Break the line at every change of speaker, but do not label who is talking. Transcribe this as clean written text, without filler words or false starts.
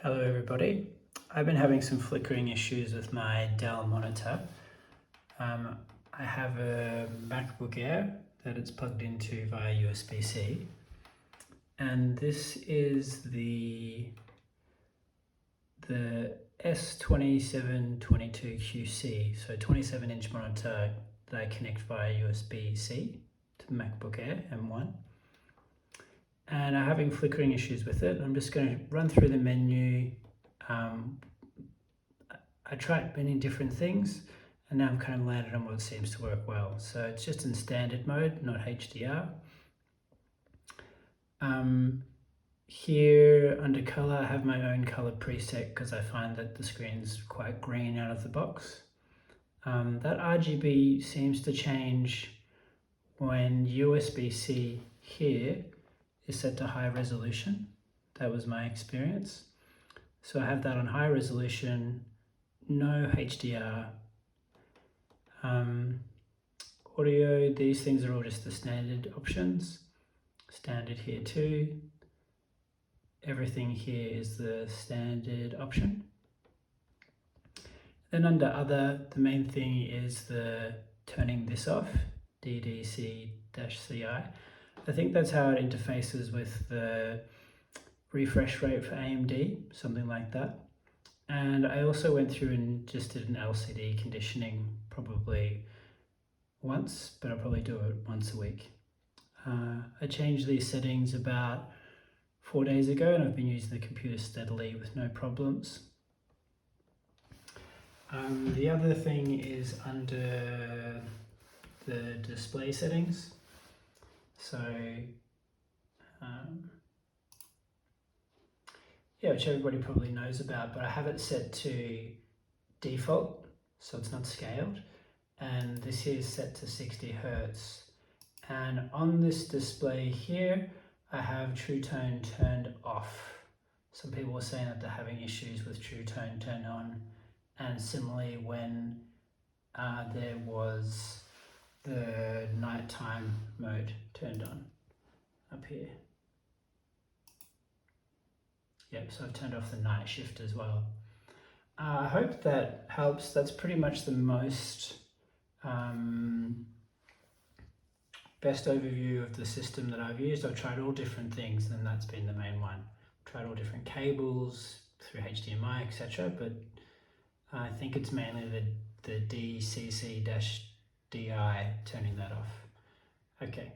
Hello everybody. I've been having some flickering issues with my Dell monitor. I have a MacBook Air that it's plugged into via USB-C, and this is the S2722QC, so 27-inch monitor that I connect via USB-C to the MacBook Air M1. And I'm having flickering issues with it. I'm just going to run through the menu. I tried many different things, and now I'm kind of landed on what seems to work well. So it's just in standard mode, not HDR. Here under color, I have my own color preset because I find that the screen's quite green out of the box. That RGB seems to change when USB-C here is set to high resolution. That was my experience. So I have that on high resolution, no HDR. Audio, these things are all just the standard options. Standard here too. Everything here is the standard option. Then under other, the main thing is the turning this off, DDC-CI. I think that's how it interfaces with the refresh rate for AMD, something like that. And I also went through and just did an LCD conditioning probably once, but I'll probably do it once a week. I changed these settings about 4 days ago, and I've been using the computer steadily with no problems. The other thing is under the display settings. So, which everybody probably knows about, but I have it set to default, so it's not scaled. And this here is set to 60 Hertz. And on this display here, I have True Tone turned off. Some people were saying that they're having issues with True Tone turned on. And similarly, when there was the nighttime mode turned on up here. Yep, so I've turned off the night shift as well. I hope that helps. That's pretty much the most best overview of the system that I've used. I've tried all different things, and that's been the main one. Tried all different cables through HDMI, etc. But I think it's mainly the DCC-DI turning that off. Okay.